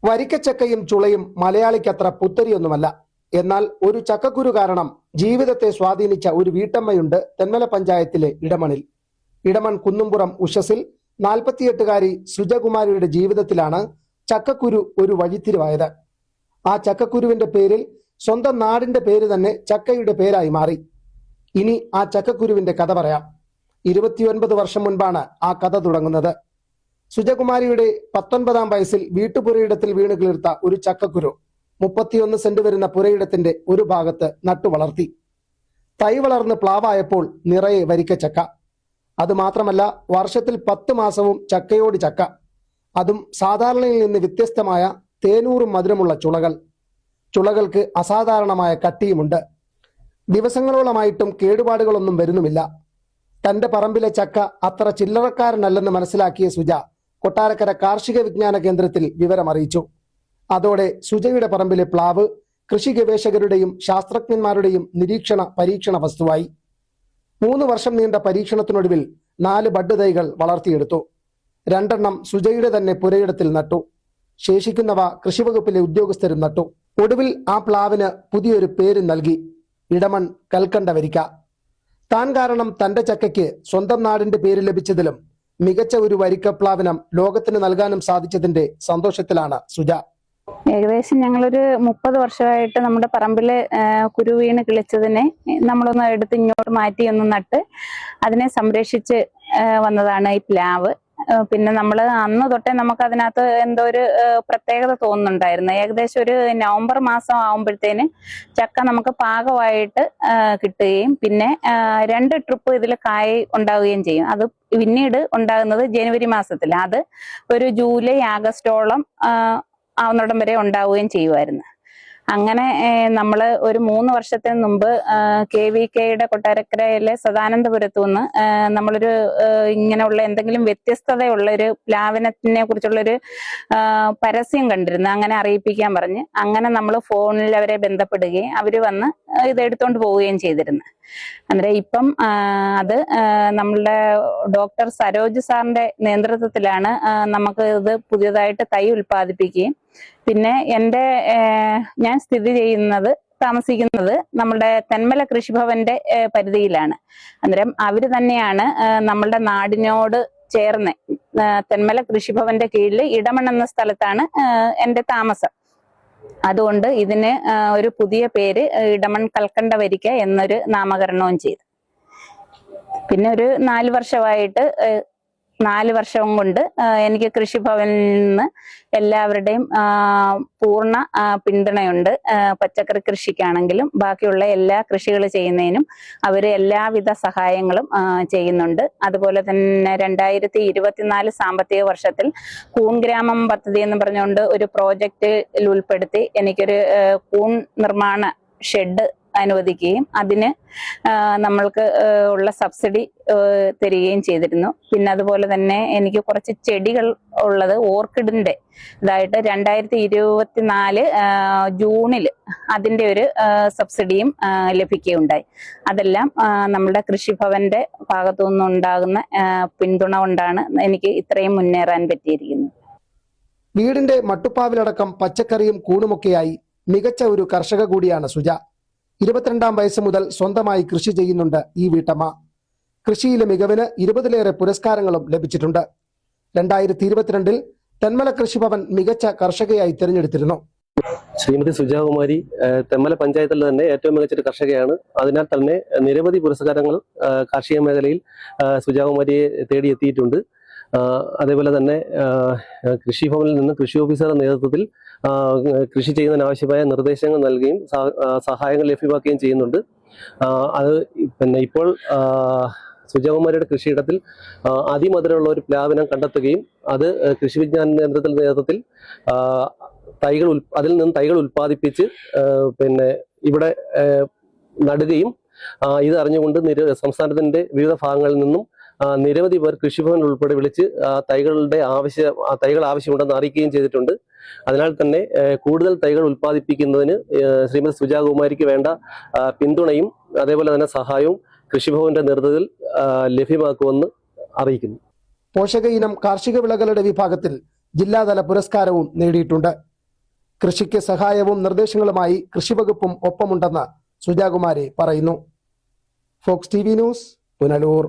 വരിക്കച്ചക്കയും ചുളയും മലയാളിക്കത്ര പുത്തരിയൊന്നുമല്ല. എന്നാൽ ഒരു ചക്കക്കുരു കാരണം ജീവിതത്തെ സ്വാധീനിച്ച ഒരു വീട്ടമ്മയുണ്ട് തെന്മല പഞ്ചായത്തിലെ ഇടമണിൽ. ഇടമൺ കുന്നുംപുറം ഉഷസിൽ 48-കാരി സുജകുമാരിയുടെ ജീവിതത്തിലാണ് ചക്കക്കുരു ഒരു വഴിത്തിരിവായത്. ആ ചക്കക്കുരുവിന്റെ പേരിൽ സ്വന്തം നാടിന്റെ പേര് തന്നെ ചക്കയുടെ പേരായി മാറി. ഇനി ആ ചക്കക്കുരുവിന്റെ കഥ പറയാം. 29 വർഷം മുൻപാണ് ആ കഥ തുടങ്ങുന്നത്. സുജകുമാരിയുടെ 19-ാം വയസ്സിൽ വീട്ടുപുരയിടത്തിൽ വീണ് കിളിർത്ത ഒരു ചക്കക്കുരു 31 സെന്റ് വരുന്ന പുരയിടത്തിന്റെ ഒരു ഭാഗത്ത് നട്ടുവളർത്തി. തൈ വളർന്ന് പ്ലാവായപ്പോൾ നിറയെ വരിക്കച്ചക്ക. അതുമാത്രമല്ല, വർഷത്തിൽ 10 മാസവും ചക്കയോട് ചക്ക. അതും സാധാരണയിൽ നിന്ന് വ്യത്യസ്തമായ തേനൂറും മധുരമുള്ള ചുളകൾ. ചുളകൾക്ക് അസാധാരണമായ കട്ടിയുമുണ്ട്. ദിവസങ്ങളോളമായിട്ടും കേടുപാടുകളൊന്നും വരുന്നുമില്ല. തന്റെ പറമ്പിലെ ചക്ക അത്ര ചില്ലറക്കാരനല്ലെന്ന് മനസ്സിലാക്കിയ സുജ കൊട്ടാരക്കര കാർഷിക വിജ്ഞാന കേന്ദ്രത്തിൽ വിവരമറിയിച്ചു. അതോടെ സുജയുടെ പറമ്പിലെ പ്ലാവ് കൃഷി ഗവേഷകരുടെയും ശാസ്ത്രജ്ഞന്മാരുടെയും പരീക്ഷണ വസ്തുവായി. 3 വർഷം നീണ്ട പരീക്ഷണത്തിനൊടുവിൽ 4 ബഡ് തൈകൾ വളർത്തിയെടുത്തു. 2 എണ്ണം സുജയുടെ തന്നെ പുരയിടത്തിൽ നട്ടു. ശേഷിക്കുന്നവ കൃഷിവകുപ്പിലെ ഉദ്യോഗസ്ഥരും നട്ടു. ഒടുവിൽ ആ പ്ലാവിന് പുതിയൊരു പേര് നൽകി: ഇടമൺ കൽക്കണ്ട വരിക്ക. താൻ കാരണം തന്റെ ചക്കയ്ക്ക് സ്വന്തം നാടിന്റെ പേര് ലഭിച്ചതിലും മികച്ച ഒരു വരിക്കപ്ലാവിനം ലോകത്തിന് നൽകാനും സാധിച്ചതിന്റെ സന്തോഷത്തിലാണ് സുജ. ഏകദേശം ഞങ്ങളൊരു 30 വർഷമായിട്ട് നമ്മുടെ പറമ്പില് കുരു വീണ് കിളിച്ചതിനെ നമ്മളൊന്ന് എടുത്ത് ഇങ്ങോട്ട് മാറ്റി ഒന്ന് നട്ട് അതിനെ സംരക്ഷിച്ച് വന്നതാണ് ഈ പ്ലാവ്. പിന്നെ നമ്മൾ അന്ന് തൊട്ടേ നമുക്ക് അതിനകത്ത് എന്തോ ഒരു പ്രത്യേകത തോന്നുന്നുണ്ടായിരുന്നു. ഏകദേശം ഒരു നവംബർ മാസം ആകുമ്പോഴത്തേന് ചക്ക നമുക്ക് പാകമായിട്ട് കിട്ടുകയും പിന്നെ 2 ട്രിപ്പ് ഇതിൽ കായ ഉണ്ടാവുകയും ചെയ്യും. അത് പിന്നീട് ഉണ്ടാകുന്നത് ജനുവരി മാസത്തിൽ, അത് ഒരു ജൂലൈ ആഗസ്റ്റോളം ആവുന്നിടം വരെ ഉണ്ടാവുകയും ചെയ്യുമായിരുന്നു. അങ്ങനെ നമ്മൾ ഒരു 3 വർഷത്തിന് മുമ്പ് KVKയുടെ കൊട്ടാരക്കരയിലെ സദാനന്ദപുരത്തു നിന്ന് നമ്മളൊരു ഇങ്ങനെയുള്ള എന്തെങ്കിലും വ്യത്യസ്തതയുള്ള ഒരു പ്ലാവിനത്തിനെ കുറിച്ചുള്ളൊരു പരസ്യം കണ്ടിരുന്നു. അങ്ങനെ അറിയിപ്പിക്കാൻ പറഞ്ഞ് അങ്ങനെ നമ്മൾ ഫോണിൽ അവരെ ബന്ധപ്പെടുകയും അവർ വന്ന് ഇത് എടുത്തോണ്ട് പോവുകയും ചെയ്തിരുന്നു. അന്നേരം ഇപ്പം അത് നമ്മളുടെ ഡോക്ടർ സരോജ് സാറിന്റെ നേതൃത്വത്തിലാണ് നമുക്ക് ഇത് പുതിയതായിട്ട് തൈ ഉൽപ്പാദിപ്പിക്കുകയും പിന്നെ ഞാൻ താമസിക്കുന്നത് നമ്മുടെ തെന്മല കൃഷിഭവന്റെ പരിധിയിലാണ്. അന്നേരം അവര് തന്നെയാണ് നമ്മളുടെ നാടിനോട് ചേർന്ന് തെന്മല കൃഷിഭവന്റെ കീഴിൽ ഇടമൺ എന്ന സ്ഥലത്താണ് എൻ്റെ താമസം. അതുകൊണ്ട് ഇതിന് ഒരു പുതിയ പേര് ഇടമൺ കൽക്കണ്ട വരിക്ക എന്നൊരു നാമകരണവും ചെയ്തു. പിന്നെ ഒരു 4 വർഷം കൊണ്ട് എനിക്ക് കൃഷിഭവനിൽ നിന്ന് എല്ലാവരുടെയും പൂർണ്ണ പിന്തുണയുണ്ട്. പച്ചക്കറി കൃഷിക്കാണെങ്കിലും ബാക്കിയുള്ള എല്ലാ കൃഷികൾ ചെയ്യുന്നതിനും അവർ എല്ലാവിധ സഹായങ്ങളും ചെയ്യുന്നുണ്ട്. അതുപോലെ തന്നെ 2024 സാമ്പത്തിക വർഷത്തിൽ കൂൺ ഗ്രാമം പദ്ധതി എന്ന് പറഞ്ഞുകൊണ്ട് ഒരു പ്രോജക്റ്റിൽ ഉൾപ്പെടുത്തി എനിക്കൊരു കൂൺ നിർമ്മാണ ഷെഡ് അനുവദിക്കുകയും അതിന് നമ്മൾക്ക് ഉള്ള സബ്സിഡി തരികയും ചെയ്തിരുന്നു. പിന്നെ അതുപോലെ തന്നെ എനിക്ക് കുറച്ച് ചെടികൾ ഉള്ളത് ഓർക്കിഡിന്റെ ഇതായിട്ട് 2024 ജൂണിൽ അതിന്റെ ഒരു സബ്സിഡിയും ലഭിക്കുകയുണ്ടായി. അതെല്ലാം നമ്മുടെ കൃഷിഭവന്റെ ഭാഗത്തു നിന്നുണ്ടാകുന്ന പിന്തുണ കൊണ്ടാണ് എനിക്ക് ഇത്രയും മുന്നേറാൻ പറ്റിയിരിക്കുന്നത്. വീടിന്റെ മട്ടുപ്പാവിലടക്കം പച്ചക്കറിയും കൂണുമൊക്കെയായി മികച്ച ഒരു കർഷക കൂടിയാണ് സുജ. 22-ാം വയസ്സ് മുതൽ സ്വന്തമായി കൃഷി ചെയ്യുന്നുണ്ട് ഈ വീട്ടമ്മ. കൃഷിയിലെ മികവിന് 20-ലേറെ പുരസ്കാരങ്ങളും ലഭിച്ചിട്ടുണ്ട്. 2022 തെന്മല കൃഷിഭവൻ മികച്ച കർഷകയായി തിരഞ്ഞെടുത്തിരുന്നു. ശ്രീമതി സുജകുമാരി തെന്മല പഞ്ചായത്തിൽ തന്നെ ഏറ്റവും മികച്ചൊരു കർഷകയാണ്. അതിനാൽ തന്നെ നിരവധി പുരസ്കാരങ്ങൾ കാർഷിക മേഖലയിൽ സുജകുമാരിയെ തേടിയെത്തിയിട്ടുണ്ട്. അതേപോലെ തന്നെ കൃഷിഭവനിൽ നിന്ന് കൃഷി ഓഫീസറുടെ നേതൃത്വത്തിൽ കൃഷി ചെയ്യുന്നതിനാവശ്യമായ നിർദ്ദേശങ്ങൾ നൽകുകയും സഹായങ്ങൾ ലഭ്യമാക്കുകയും ചെയ്യുന്നുണ്ട്. അത് പിന്നെ ഇപ്പോൾ സുജകുമാരിയുടെ കൃഷിയിടത്തിൽ അതിമധുരമുള്ള ഒരു പ്ലാവിനം കണ്ടെത്തുകയും അത് കൃഷി വിജ്ഞാന കേന്ദ്രത്തിന്റെ നേതൃത്വത്തിൽ അതിൽ നിന്ന് തൈകൾ ഉൽപ്പാദിപ്പിച്ച് പിന്നെ ഇവിടെ നടുകയും ഇത് അറിഞ്ഞുകൊണ്ട് സംസ്ഥാനത്തിന്റെ വിവിധ ഭാഗങ്ങളിൽ നിന്നും നിരവധി പേർ കൃഷിഭവൻ ഉൾപ്പെടെ വിളിച്ച് തൈകൾ ആവശ്യമുണ്ടെന്ന് അറിയിക്കുകയും ചെയ്തിട്ടുണ്ട്. അതിനാൽ തന്നെ കൂടുതൽ തൈകൾ ഉൽപ്പാദിപ്പിക്കുന്നതിന് ശ്രീമതി സുജകുമാരിക്ക് വേണ്ട പിന്തുണയും അതേപോലെ തന്നെ സഹായവും കൃഷിഭവന്റെ നേതൃത്വത്തിൽ ലഭ്യമാക്കുമെന്ന് അറിയിക്കുന്നു. പോഷക ഇനം കാർഷിക വിളകളുടെ വിഭാഗത്തിൽ ജില്ലാതല പുരസ്കാരവും നേടിയിട്ടുണ്ട്. കൃഷിക്ക് സഹായവും നിർദ്ദേശങ്ങളുമായി കൃഷിവകുപ്പും ഒപ്പമുണ്ടെന്ന് സുജാകുമാരി പറയുന്നു. Fox TV news, Punalur.